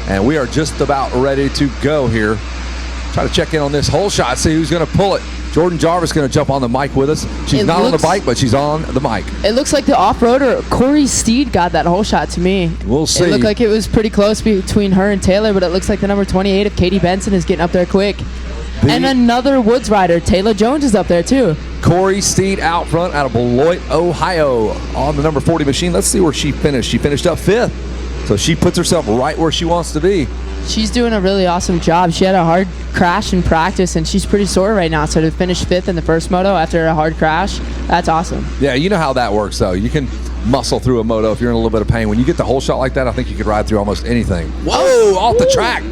And we are just about ready to go here. Try to check in on this whole shot, see who's going to pull it. Jordan Jarvis going to jump on the mic with us. She's not on the bike, but she's on the mic. It looks like the off-roader, Corey Steed, got that whole shot to me. We'll see. It looked like it was pretty close between her and Taylor, but it looks like the number 28 of Katie Benson is getting up there quick. And another Woods rider, Taylor Jones, is up there too. Corey Steed out front out of Beloit, Ohio on the number 40 machine. Let's see where she finished. She finished up 5th. So she puts herself right where she wants to be. She's doing a really awesome job. She had a hard crash in practice, and she's pretty sore right now. So to finish 5th in the first moto after a hard crash, that's awesome. Yeah, you know how that works, though. You can muscle through a moto if you're in a little bit of pain. When you get the whole shot like that, I think you could ride through almost anything. Whoa, off the track.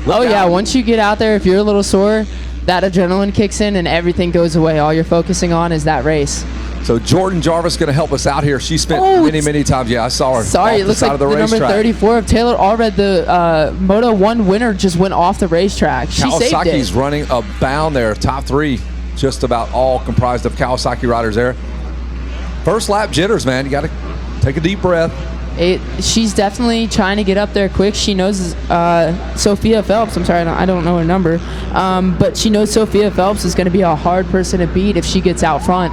Look out. Yeah, once you get out there, if you're a little sore, that adrenaline kicks in and everything goes away. All you're focusing on is that race. So Jordan Jarvis going to help us out here. She spent many times. Yeah, I saw her. Sorry, it looks like the number 34 of Taylor Allred, the Moto 1 winner, just went off the racetrack. She saved it. Kawasaki's running a bound there. Top 3, just about all comprised of Kawasaki riders there. First lap jitters, man. You got to take a deep breath. She's definitely trying to get up there quick. She knows Sophia Phelps. I'm sorry, I don't know her number. But she knows Sophia Phelps is going to be a hard person to beat if she gets out front.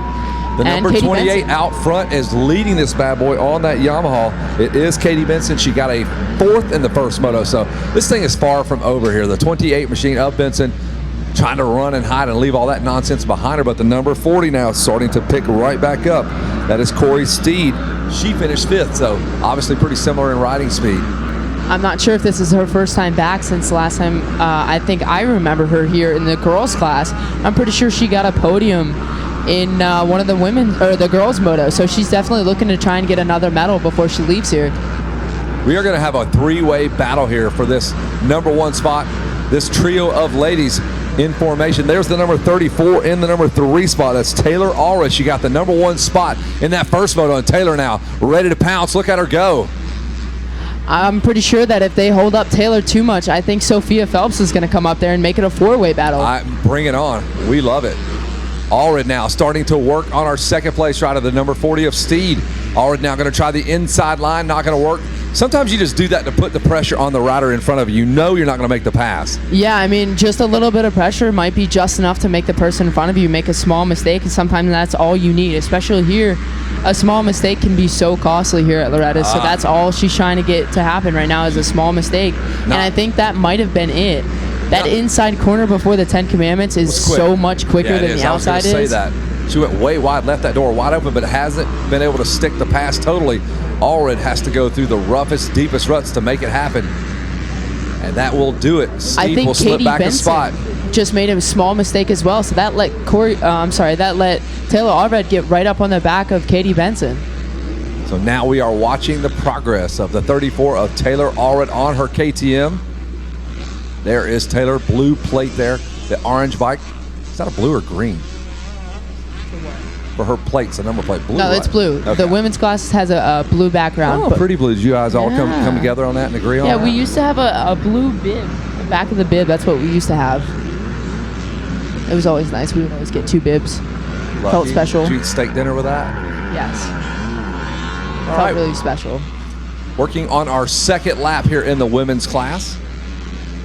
The number 28 out front is leading this bad boy on that Yamaha. It is Katie Benson. She got a 4th in the first moto. So this thing is far from over here. The 28 machine of Benson trying to run and hide and leave all that nonsense behind her. But the number 40 now is starting to pick right back up. That is Corey Steed. She finished 5th, so obviously pretty similar in riding speed. I'm not sure if this is her first time back since the last time I think I remember her here in the girls class. I'm pretty sure she got a podium in one of the women or the girls moto, so she's definitely looking to try and get another medal before she leaves here. We are going to have a 3-way battle here for this number 1 spot. This trio of ladies in formation. There's the number 34 in the number 3 spot. That's Taylor Allred. She got the number 1 spot in that first moto, and Taylor now ready to pounce. Look at her go. I'm pretty sure that if they hold up Taylor too much, I think Sophia Phelps is going to come up there and make it a 4-way battle. Bring it on. We love it. Allred now starting to work on our second place rider, the number 40 of Steed. Allred now going to try the inside line, not going to work. Sometimes you just do that to put the pressure on the rider in front of you. You know you're not going to make the pass. Yeah, I mean, just a little bit of pressure might be just enough to make the person in front of you make a small mistake, and sometimes that's all you need, especially here. A small mistake can be so costly here at Loretta, so that's all she's trying to get to happen right now is a small mistake, and I think that might have been it. That inside corner before the 10 Commandments is so much quicker than the outside is. I was going to say that. She went way wide, left that door wide open, but hasn't been able to stick the pass totally. Allred has to go through the roughest, deepest ruts to make it happen. And that will do it. Steve will slip back a spot. Just made a small mistake as well, so that let Taylor Allred get right up on the back of Katie Benson. So now we are watching the progress of the 34 of Taylor Allred on her KTM. There is Taylor, blue plate there, the orange bike. Is that a blue or green? For her plates, the number plate, blue. No, it's blue. Okay. The women's class has a blue background. Oh, pretty blue. Did you guys all come together on that and agree on that? Yeah, we used to have a blue bib. The back of the bib, that's what we used to have. It was always nice. We would always get 2 bibs. Lucky. Felt special. Did you eat steak dinner with that? Yes. All Felt really special. Working on our second lap here in the women's class.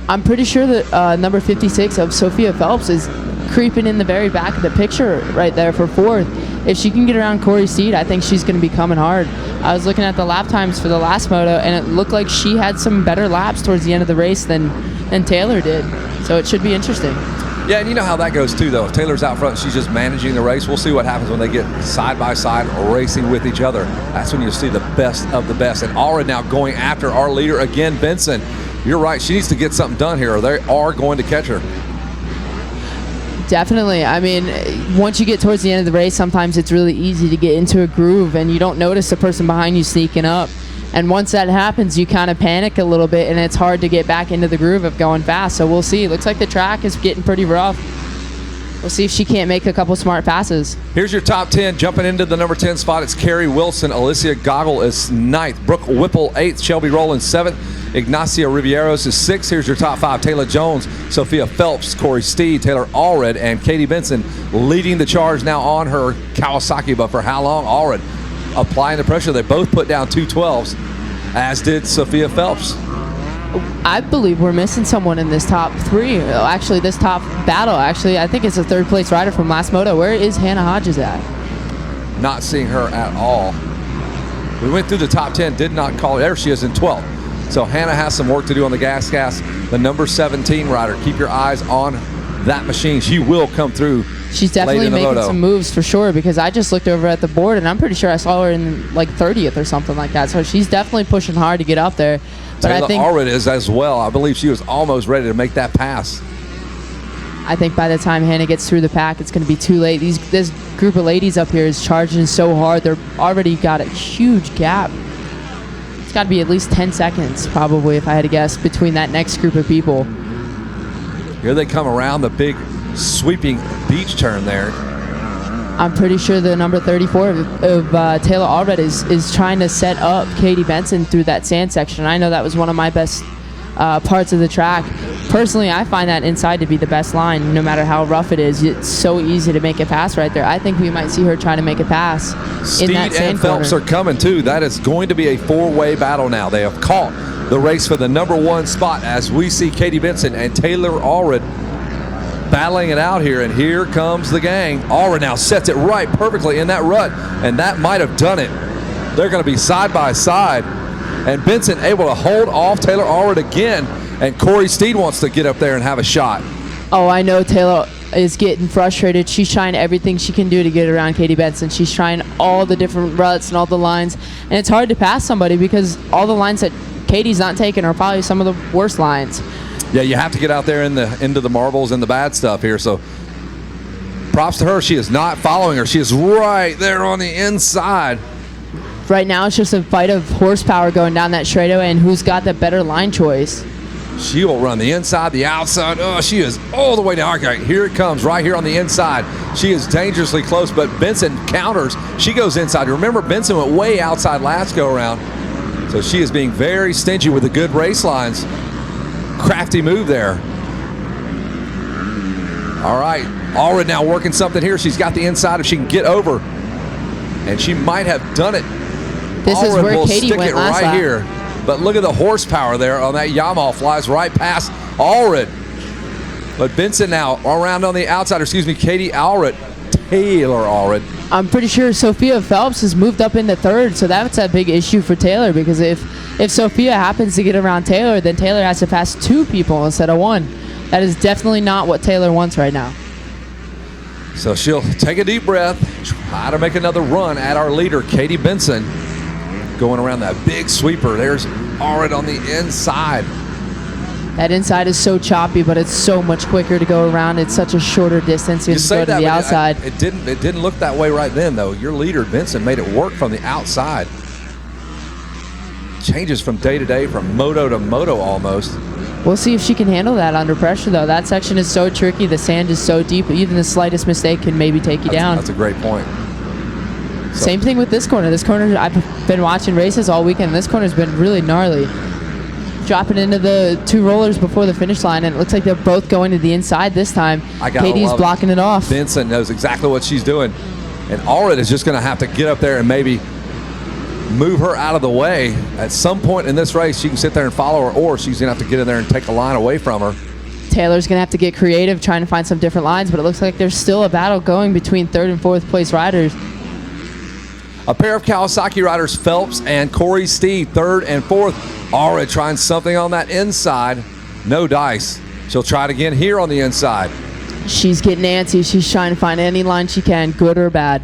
I'm pretty sure that number 56 of Sophia Phelps is creeping in the very back of the picture right there for 4th. If she can get around Corey Steed, I think she's going to be coming hard. I was looking at the lap times for the last moto, and it looked like she had some better laps towards the end of the race than Taylor did. So it should be interesting. Yeah, and you know how that goes too, though. If Taylor's out front, she's just managing the race. We'll see what happens when they get side by side racing with each other. That's when you'll see the best of the best. And Allred now going after our leader again, Benson. You're right. She needs to get something done here, or they are going to catch her. Definitely. I mean, once you get towards the end of the race, sometimes it's really easy to get into a groove and you don't notice the person behind you sneaking up. And once that happens, you kind of panic a little bit, and it's hard to get back into the groove of going fast. So we'll see. It looks like the track is getting pretty rough. We'll see if she can't make a couple smart passes. Here's your top 10. Jumping into the number 10 spot, it's Carrie Wilson. Alicia Goggle is 9th. Brooke Whipple, 8th. Shelby Rowland, 7th. Ignacia Rivieros is 6th. Here's your top 5. Taylor Jones, Sophia Phelps, Corey Steed, Taylor Allred, and Katie Benson leading the charge now on her Kawasaki. But for how long? Allred applying the pressure. They both put down 212s, as did Sophia Phelps. I believe we're missing someone in this top 3. Actually, this top battle. Actually, I think it's a 3rd place rider from last Moto. Where is Hannah Hodges at? Not seeing her at all. We went through the top 10, did not call it. There she is in 12th. So Hannah has some work to do on the gas, the number 17 rider. Keep your eyes on that machine. She will come through. She's definitely making some moves for sure, because I just looked over at the board and I'm pretty sure I saw her in like 30th or something like that. So she's definitely pushing hard to get up there. But I think Allred is as well. I believe she was almost ready to make that pass. I think by the time Hannah gets through the pack, it's going to be too late. This group of ladies up here is charging so hard. They're already got a huge gap. It's got to be at least 10 seconds, probably, if I had to guess, between that next group of people. Here they come around the big sweeping beach turn there. I'm pretty sure the number 34 of Taylor Allred is trying to set up Katie Benson through that sand section. I know that was one of my best parts of the track. Personally, I find that inside to be the best line, no matter how rough it is. It's so easy to make a pass right there. I think we might see her trying to make a pass Steed in that sand and Phelps corner. are coming too. That is going to be a 4-way battle now. They have caught the race for the number 1 spot as we see Katie Benson and Taylor Allred battling it out here, and here comes the gang. Allred now sets it right perfectly in that rut, and that might have done it. They're going to be side by side, and Benson able to hold off Taylor Allred again, and Corey Steed wants to get up there and have a shot. Oh, I know Taylor is getting frustrated. She's trying everything she can do to get around Katie Benson. She's trying all the different ruts and all the lines, and it's hard to pass somebody because all the lines that Katie's not taking are probably some of the worst lines. Yeah, you have to get out there into the marbles and the bad stuff here. So props to her. She is not following her. She is right there on the inside. Right now, it's just a fight of horsepower going down that straightaway and who's got the better line choice. She will run the inside, the outside. Oh, she is all the way down. Okay, here it comes right here on the inside. She is dangerously close, but Benson counters. She goes inside. Remember, Benson went way outside last go around. So she is being very stingy with the good race lines. Crafty move there. All right, Allred now working something here. She's got the inside if she can get over, and she might have done it. This is where Katie went last lap. Here, but look at the horsepower there on that Yamaha. Flies right past Allred. But Benson now around on the outside. Excuse me, Taylor Allred. I'm pretty sure Sophia Phelps has moved up into 3rd, so that's a big issue for Taylor, because if Sophia happens to get around Taylor, then Taylor has to pass 2 people instead of 1. That is definitely not what Taylor wants right now. So she'll take a deep breath, try to make another run at our leader, Katie Benson, going around that big sweeper. There's Allred on the inside. That inside is so choppy, but it's so much quicker to go around. It's such a shorter distance. You have to go to the outside. It didn't look that way right then, though. Your leader, Benson, made it work from the outside. Changes from day to day, from moto to moto almost. We'll see if she can handle that under pressure, though. That section is so tricky. The sand is so deep. Even the slightest mistake can maybe take you down. That's a great point. So, same thing with this corner. This corner, I've been watching races all weekend. This corner's been really gnarly. Dropping into the 2 rollers before the finish line, and it looks like they're both going to the inside this time. Katie's blocking it off. Benson knows exactly what she's doing, and Allred is just going to have to get up there and maybe move her out of the way. At some point in this race, she can sit there and follow her, or she's going to have to get in there and take a line away from her. Taylor's going to have to get creative, trying to find some different lines, but it looks like there's still a battle going between 3rd and 4th place riders. A pair of Kawasaki riders, Phelps and Corey Steed, 3rd and 4th. Allred trying something on that inside. No dice. She'll try it again here on the inside. She's getting antsy. She's trying to find any line she can, good or bad.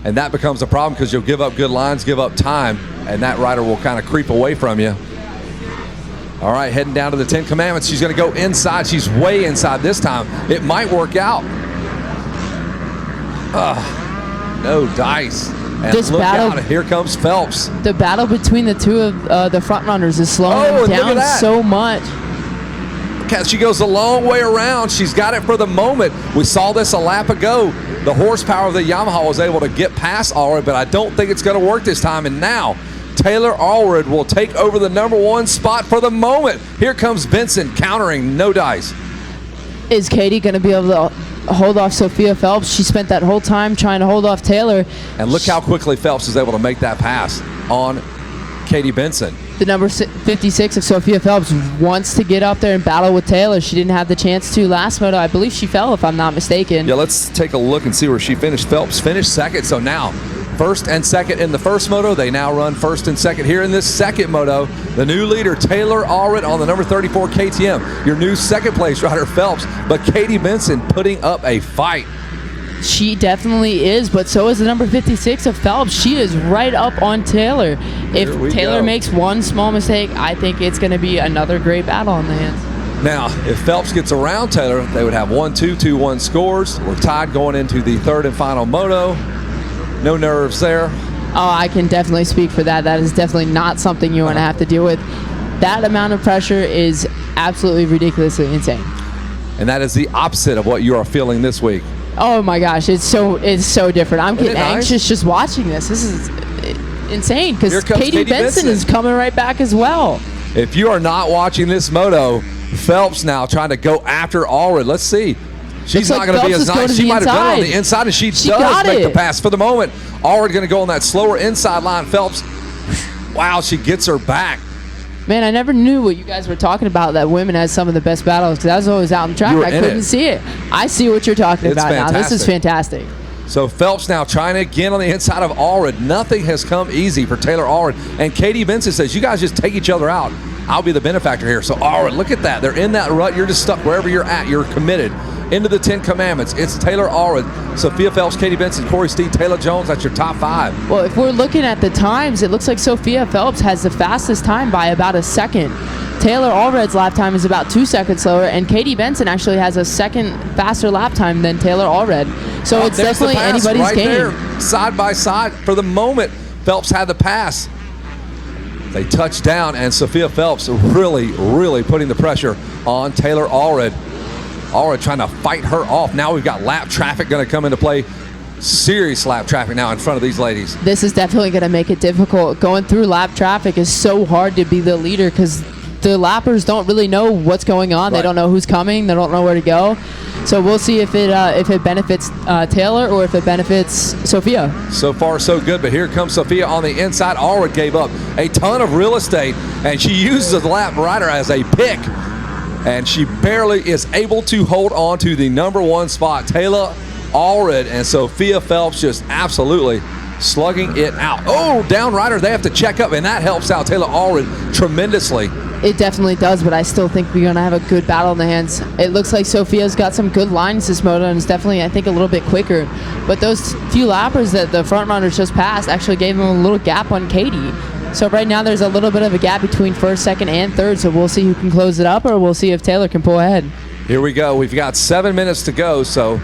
And that becomes a problem because you'll give up good lines, give up time, and that rider will kind of creep away from you. All right, heading down to the 10 Commandments. She's going to go inside. She's way inside this time. It might work out. No dice. And this look battle, out, here comes Phelps. The battle between the 2 of the front runners is slowing them down so much. She goes a long way around. She's got it for the moment. We saw this a lap ago. The horsepower of the Yamaha was able to get past Allred, but I don't think it's going to work this time. And now Taylor Allred will take over the number 1 spot for the moment. Here comes Benson countering, no dice. Is Katie going to be able to hold off Sophia Phelps? She spent that whole time trying to hold off Taylor. And look how quickly Phelps is able to make that pass on Katie Benson. The number 56 of Sophia Phelps wants to get up there and battle with Taylor. She didn't have the chance to last moto. I believe she fell, if I'm not mistaken. Yeah, let's take a look and see where she finished. Phelps finished second, so now first and second in the first moto. They now run first and second here in this second moto. The new leader, Taylor Allred, on the number 34 KTM. Your new second place rider, Phelps, but Katie Benson putting up a fight. She definitely is, but so is the number 56 of Phelps. She is right up on Taylor. If Taylor makes one small mistake, I think it's going to be another great battle on the hands. Now, if Phelps gets around Taylor, they would have 1-2, 2-1 scores. We're tied going into the third and final moto. No nerves there. Oh, I can definitely speak for that. That is definitely not something you want to have to deal with. That amount of pressure is absolutely ridiculously insane. And that is the opposite of what you are feeling this week. Oh my gosh, it's so different. I'm getting nice? anxious just watching this. This is insane because Katie Benson is coming right back as well. If you are not watching this moto, Phelps now trying to go after Allred. Let's see. She's not going to be as nice. She might have done it on the inside, and she does make the pass for the moment. Allred going to go on that slower inside line. Phelps, wow, she gets her back. Man, I never knew what you guys were talking about, that women has some of the best battles, because I was always out in track. I couldn't see it. I see what you're talking about now. This is fantastic. So Phelps now trying again on the inside of Allred. Nothing has come easy for Taylor Allred. And Katie Benson says, you guys just take each other out. I'll be the benefactor here. So Allred, look at that. They're in that rut. You're just stuck wherever you're at. You're committed into the 10 Commandments. It's Taylor Allred, Sophia Phelps, Katie Benson, Corey Steed, Taylor Jones. That's your top 5. Well, if we're looking at the times, it looks like Sophia Phelps has the fastest time by about a second. Taylor Allred's lap time is about 2 seconds slower, and Katie Benson actually has a second faster lap time than Taylor Allred. So it's definitely anybody's game. There, side by side. For the moment, Phelps had the pass. They touch down, and Sophia Phelps really putting the pressure on Taylor Allred. Allred trying to fight her off. Now we've got lap traffic going to come into play. Serious lap traffic now in front of these ladies. This is definitely going to make it difficult. Going through lap traffic is so hard to be the leader because the lappers don't really know what's going on. Right. They don't know who's coming. They don't know where to go. So we'll see if it benefits Taylor or if it benefits Sophia. So far, so good, but here comes Sophia on the inside. Allred gave up a ton of real estate, and she uses the lap rider as a pick, and she barely is able to hold on to the number 1 spot. Taylor Allred and Sophia Phelps just absolutely slugging it out. Oh, down rider, they have to check up, and that helps out Taylor Allred tremendously. It definitely does, but I still think we're going to have a good battle in the hands. It looks like Sophia's got some good lines this moto, and it's definitely, I think, a little bit quicker. But those few lappers that the front runners just passed actually gave them a little gap on Katie. So right now there's a little bit of a gap between first, second, and third, so we'll see who can close it up, or we'll see if Taylor can pull ahead. Here we go. We've got 7 minutes to go, so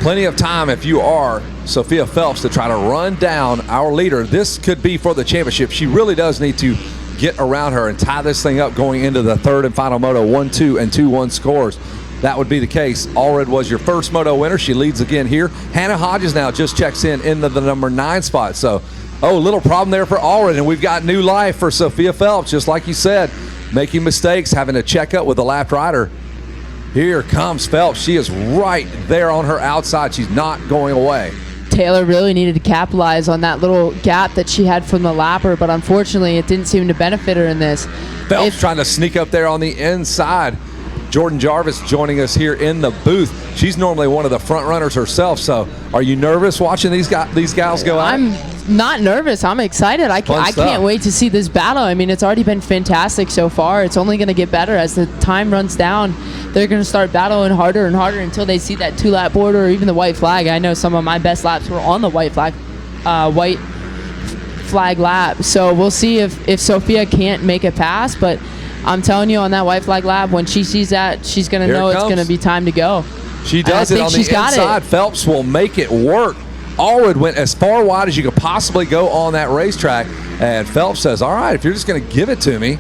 plenty of time if you are Sophia Phelps to try to run down our leader. This could be for the championship. She really does need to get around her and tie this thing up going into the third and final moto. 1-2 and 2-1 scores. That would be the case. Allred was your first moto winner. She leads again here. Hannah Hodges now just checks in into the number 9 spot. So, little problem there for Allred, and we've got new life for Sophia Phelps, just like you said, making mistakes, having to check up with the lap rider. Here comes Phelps. She is right there on her outside. She's not going away. Taylor really needed to capitalize on that little gap that she had from the lapper, but unfortunately it didn't seem to benefit her in this. Phelps trying to sneak up there on the inside. Jordan Jarvis joining us here in the booth. She's normally one of the front runners herself, so are you nervous watching these gals go out? I'm not nervous. I'm excited. I can't wait to see this battle. I mean, it's already been fantastic so far. It's only going to get better as the time runs down. They're going to start battling harder and harder until they see that 2-lap border or even the white flag. I know some of my best laps were on the white flag lap. So we'll see if Sophia can't make a pass, but I'm telling you, on that white flag lap, when she sees that, she's going to know it's going to be time to go. She does it on the inside. Phelps will make it work. Allred went as far wide as you could possibly go on that racetrack, and Phelps says, all right, if you're just going to give it to me.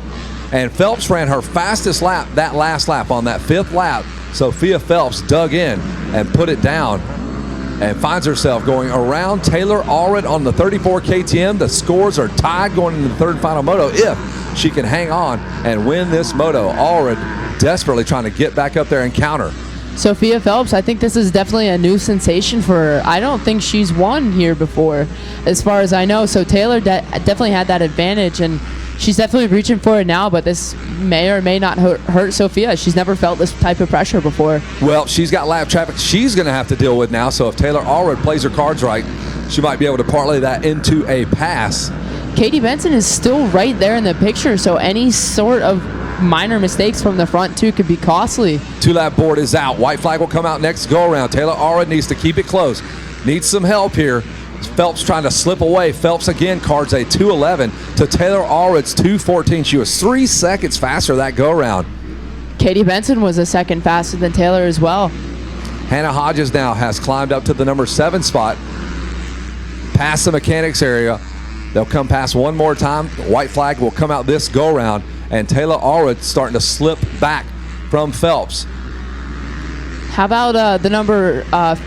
And Phelps ran her fastest lap, that last lap on that 5th lap. Sophia Phelps dug in and put it down and finds herself going around Taylor Allred on the 34 KTM. The scores are tied going into the third and final moto if she can hang on and win this moto. Allred desperately trying to get back up there and counter. Sophia Phelps, I think this is definitely a new sensation for her. I don't think she's won here before, as far as I know. So Taylor definitely had that advantage, and she's definitely reaching for it now, but this may or may not hurt Sophia. She's never felt this type of pressure before. Well, she's got lap traffic she's going to have to deal with now, so if Taylor Allred plays her cards right, she might be able to parlay that into a pass. Katie Benson is still right there in the picture, so any sort of minor mistakes from the front two could be costly. 2-lap board is out. White flag will come out next go around. Taylor Allred needs to keep it close. Needs some help here. Phelps trying to slip away. Phelps again cards a 2:11 to Taylor Allred's 2:14. She was 3 seconds faster that go around. Katie Benson was a second faster than Taylor as well. Hannah Hodges now has climbed up to the number 7 spot. Past the mechanics area. They'll come past one more time. The white flag will come out this go around, and Taylor Allred starting to slip back from Phelps. How about the number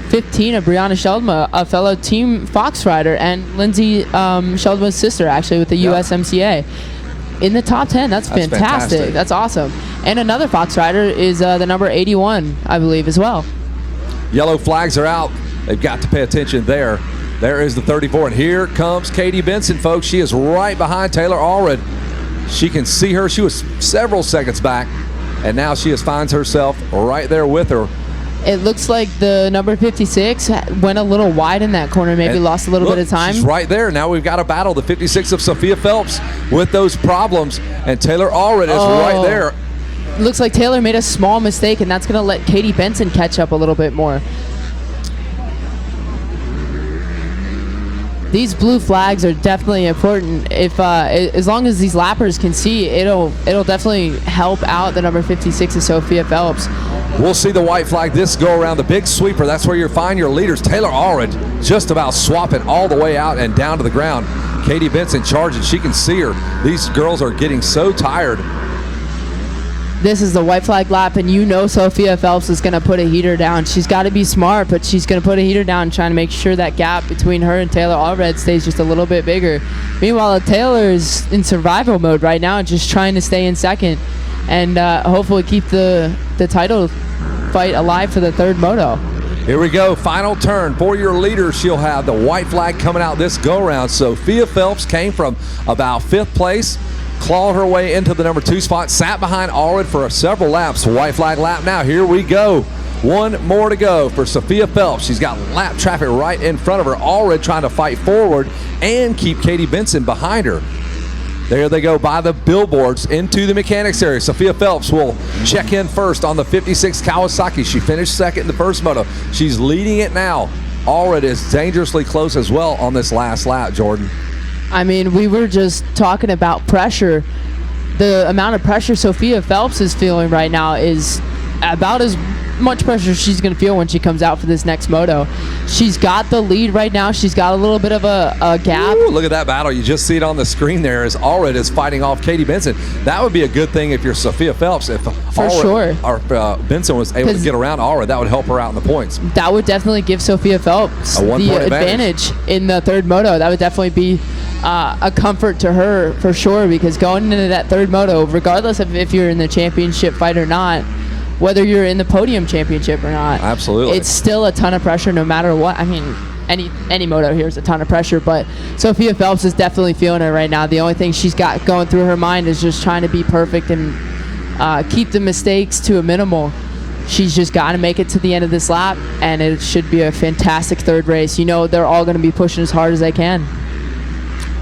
15 of Brianna Sheldma, a fellow Team Fox rider, and Lindsay Sheldma's sister, actually, with the USMCA. In the top 10, that's fantastic. That's awesome. And another Fox rider is the number 81, I believe, as well. Yellow flags are out. They've got to pay attention there. There is the 34, and here comes Katie Benson, folks. She is right behind Taylor Allred. She can see her. She was several seconds back, and now she finds herself right there with her. It looks like the number 56 went a little wide in that corner, maybe lost a little bit of time. She's right there. Now we've got to battle the 56 of Sophia Phelps with those problems, and Taylor Allred is right there. Looks like Taylor made a small mistake, and that's going to let Katie Benson catch up a little bit more. These blue flags are definitely important. If as long as these lappers can see, it'll definitely help out the number 56 of Sophia Phelps. We'll see the white flag this go around, the big sweeper. That's where you find your leaders. Taylor Allred just about swapping all the way out and down to the ground. Katie Benson charging. She can see her. These girls are getting so tired. This is the white flag lap, and you know Sophia Phelps is going to put a heater down. She's got to be smart, but she's going to put a heater down, trying to make sure that gap between her and Taylor Allred stays just a little bit bigger. Meanwhile, Taylor is in survival mode right now, just trying to stay in second and hopefully keep the title fight alive for the third moto. Here we go, final turn for your leader. She'll have the white flag coming out this go-round. Sophia Phelps came from about 5th place, clawed her way into the number 2 spot, sat behind Allred for several laps. White flag lap now. Here we go. One more to go for Sophia Phelps. She's got lap traffic right in front of her. Allred trying to fight forward and keep Katie Benson behind her. There they go by the billboards into the mechanics area. Sophia Phelps will check in first on the 56 Kawasaki. She finished second in the first moto. She's leading it now. Allred is dangerously close as well on this last lap, Jordan. I mean, we were just talking about pressure. The amount of pressure Sophia Phelps is feeling right now is about as much pressure she's going to feel when she comes out for this next moto. She's got the lead right now. She's got a little bit of a gap. Ooh, look at that battle. You just see it on the screen there as Allred is fighting off Katie Benson. That would be a good thing if you're Sophia Phelps. If Benson was able to get around Allred, that would help her out in the points. That would definitely give Sophia Phelps the advantage in the third moto. That would definitely be a comfort to her for sure, because going into that third moto, regardless of if you're in the championship fight or not, whether you're in the podium championship or not, absolutely, it's still a ton of pressure no matter what. I mean, any moto here is a ton of pressure, but Sophia Phelps is definitely feeling it right now. The only thing she's got going through her mind is just trying to be perfect and keep the mistakes to a minimal. She's just got to make it to the end of this lap, and it should be a fantastic third race. You know, they're all going to be pushing as hard as they can.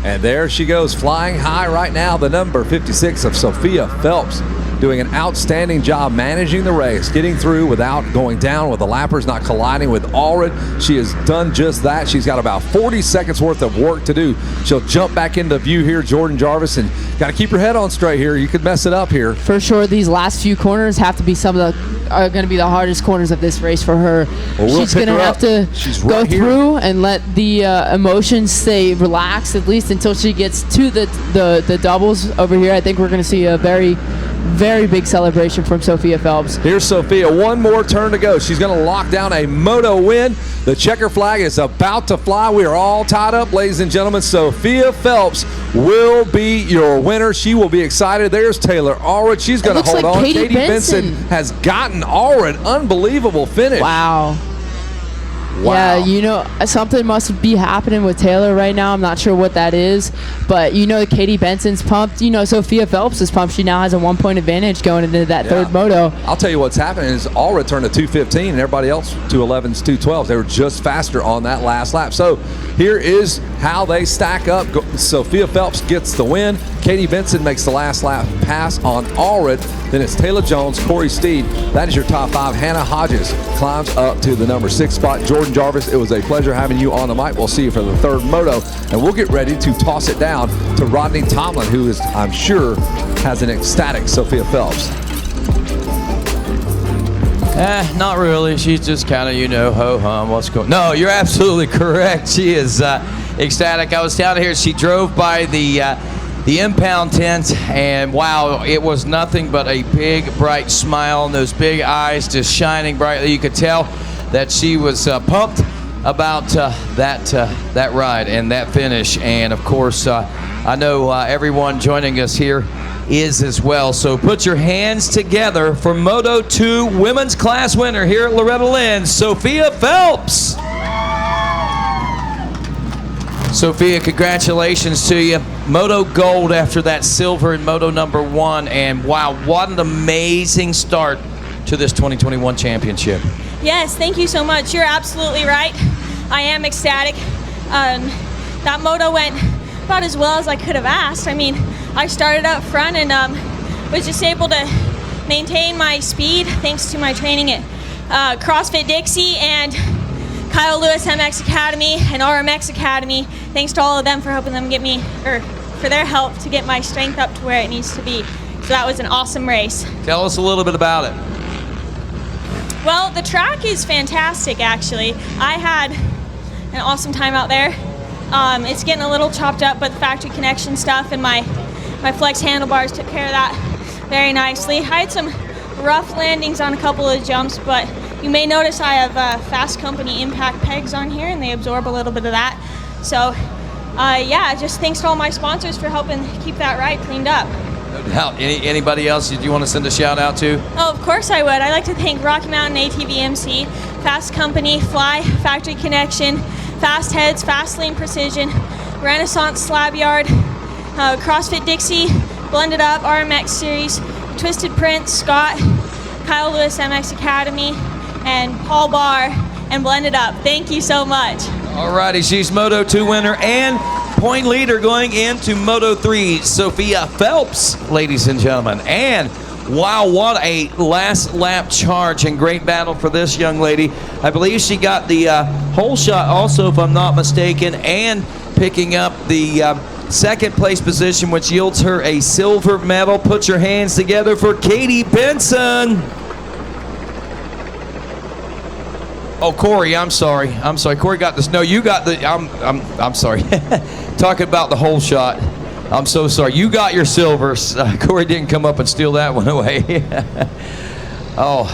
And there she goes, flying high right now, the number 56 of Sophia Phelps, doing an outstanding job managing the race, getting through without going down with the lappers, not colliding with Allred. She has done just that. She's got about 40 seconds worth of work to do. She'll jump back into view here, Jordan Jarvis, and got to keep your head on straight here. You could mess it up here. For sure, these last few corners have to be are going to be the hardest corners of this race for her. Well, she's going to have to go through and let the emotions stay relaxed, at least until she gets to the doubles over here. I think we're going to see a very very big celebration from Sophia Phelps. Here's Sophia, one more turn to go. She's going to lock down a Moto win. The checker flag is about to fly. We are all tied up, ladies and gentlemen. Sophia Phelps will be your winner. She will be excited. There's Taylor Allred. She's going to hold on. Katie Benson has gotten Allred. Unbelievable finish. Wow. Wow. Yeah, you know, something must be happening with Taylor right now. I'm not sure what that is, but you know, Katie Benson's pumped. You know, Sophia Phelps is pumped. She now has a 1-point advantage going into that third moto. I'll tell you what's happening is Allred turned to 2:15 and everybody else 2:11s, 2:12s. They were just faster on that last lap. So here is how they stack up. Sophia Phelps gets the win. Katie Benson makes the last lap pass on Allred. Then it's Taylor Jones, Corey Steed. That is your top 5. Hannah Hodges climbs up to the number 6 spot. Jordan Jarvis, it was a pleasure having you on the mic. We'll see you for the third moto, and we'll get ready to toss it down to Rodney Tomlin, who is, I'm sure, has an ecstatic Sophia Phelps. Not really. She's just kind of, you know, ho-hum, what's going on. No, you're absolutely correct. She is ecstatic. I was down here. She drove by the impound tent, and wow, it was nothing but a big, bright smile and those big eyes just shining brightly. You could tell that she was pumped about that ride and that finish. And of course, I know everyone joining us here is as well. So put your hands together for Moto 2 women's class winner here at Loretta Lynn, Sophia Phelps. Sophia, congratulations to you. Moto Gold after that silver in Moto number 1. And wow, what an amazing start to this 2021 championship. Yes, thank you so much. You're absolutely right. I am ecstatic. That moto went about as well as I could have asked. I mean, I started up front and was just able to maintain my speed thanks to my training at CrossFit Dixie and Kyle Lewis MX Academy and RMX Academy. Thanks to all of them for helping them get me, or for their help to get my strength up to where it needs to be. So that was an awesome race. Tell us a little bit about it. Well, the track is fantastic, actually. I had an awesome time out there. It's getting a little chopped up, but the factory connection stuff and my flex handlebars took care of that very nicely. I had some rough landings on a couple of jumps, but you may notice I have Fast Company impact pegs on here, and they absorb a little bit of that. So, yeah, just thanks to all my sponsors for helping keep that ride cleaned up. No doubt. Anybody else did you want to send a shout out to? Oh, of course I would. I'd like to thank Rocky Mountain ATVMC, Fast Company, Fly, Factory Connection, Fast Heads, Fast Lane Precision, Renaissance Slab Yard, CrossFit Dixie, Blended Up, RMX Series, Twisted Prince, Scott, Kyle Lewis MX Academy, and Paul Barr, and Blended Up. Thank you so much. Alrighty, she's Moto 2 winner and point leader going into Moto 3, Sophia Phelps, ladies and gentlemen. And wow, what a last lap charge and great battle for this young lady. I believe she got the whole shot also, if I'm not mistaken, and picking up the second place position, which yields her a silver medal. Put your hands together for Katie Benson. Oh, Corey, I'm sorry. Corey got this. No, you got the. I'm sorry. Talking about the whole shot. I'm so sorry. You got your silvers. Corey didn't come up and steal that one away. Oh.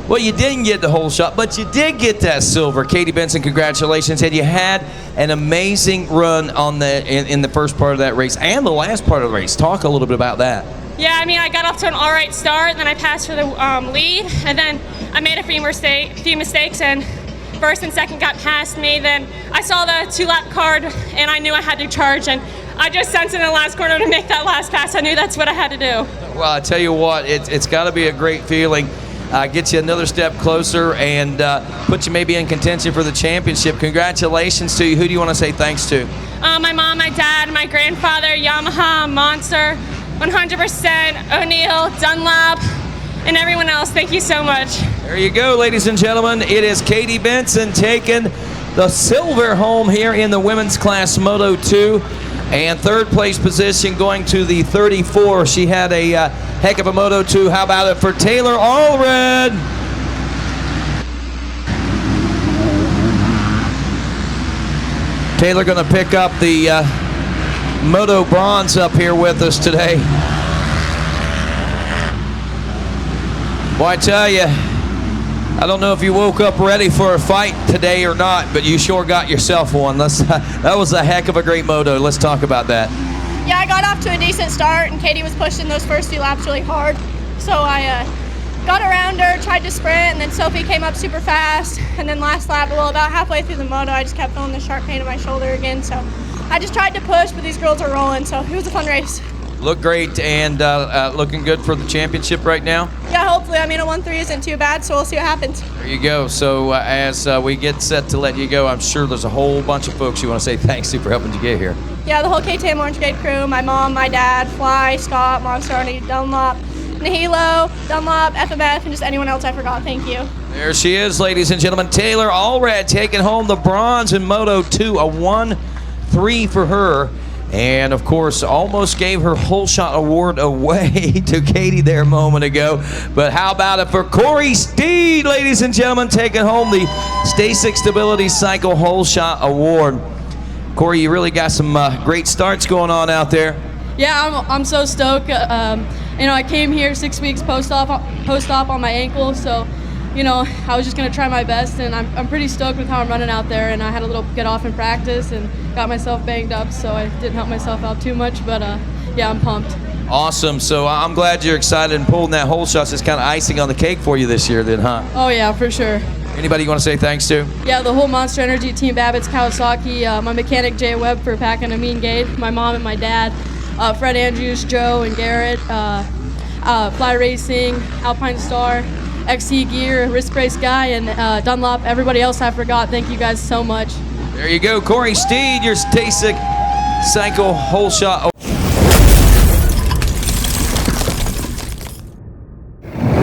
Well, you didn't get the whole shot, but you did get that silver. Katie Benson, congratulations. And you had an amazing run on in the first part of that race and the last part of the race. Talk a little bit about that. Yeah, I mean, I got off to an all right start, then I passed for the lead, and then I made a few mistakes, and first and second got past me. Then I saw the 2-lap card, and I knew I had to charge, and I just sensed in the last corner to make that last pass. I knew that's what I had to do. Well, I tell you what, it's got to be a great feeling. Get you another step closer and put you maybe in contention for the championship. Congratulations to you. Who do you want to say thanks to? My mom, my dad, my grandfather, Yamaha, Monster, 100%, O'Neill, Dunlop, and everyone else. Thank you so much. There you go, ladies and gentlemen. It is Katie Benson taking the silver home here in the women's class Moto 2. And third place position going to the 34. She had a heck of a Moto 2. How about it for Taylor Allred? Taylor going to pick up the Moto bronze up here with us today. Well, I tell you, I don't know if you woke up ready for a fight today or not, but you sure got yourself one. That was a heck of a great moto. Let's talk about that. Yeah, I got off to a decent start, and Katie was pushing those first few laps really hard. So I got around her, tried to sprint, and then Sophie came up super fast. And then last lap, well, about halfway through the moto, I just kept feeling the sharp pain in my shoulder again. So I just tried to push, but these girls are rolling, so it was a fun race. Look great and looking good for the championship right now. Yeah, hopefully. I mean, a 1-3 isn't too bad, so we'll see what happens. There you go. So as we get set to let you go, I'm sure there's a whole bunch of folks you want to say thanks to for helping you get here. Yeah, the whole KTM Orange Gate crew, my mom, my dad, Fly, Scott, Monster, Arnie, Dunlop, Nihilo, Dunlop, FMF, and just anyone else I forgot. Thank you. There she is, ladies and gentlemen. Taylor Allred taking home the bronze in Moto 2, a 1-3 for her. And, of course, almost gave her whole shot award away to Katie there a moment ago. But how about it for Corey Steed, ladies and gentlemen, taking home the Stasic Stability Cycle whole shot award. Corey, you really got some great starts going on out there. Yeah, I'm so stoked. I came here 6 weeks post-op on my ankle, so I was just gonna try my best, and I'm pretty stoked with how I'm running out there. And I had a little get off in practice and got myself banged up, so I didn't help myself out too much. But yeah, I'm pumped. Awesome. So I'm glad you're excited and pulling that whole shot. It's kind of icing on the cake for you this year, then, huh? Oh yeah, for sure. Anybody you want to say thanks to? Yeah, the whole Monster Energy team, Babbitt's, Kawasaki, my mechanic Jay Webb for packing a mean gate, my mom and my dad, Fred Andrews, Joe and Garrett, Fly Racing, Alpine Star, XT Gear, Risk Race Guy, and Dunlop. Everybody else I forgot. Thank you guys so much. There you go, Corey Steed, your Stasic Cycle whole shot.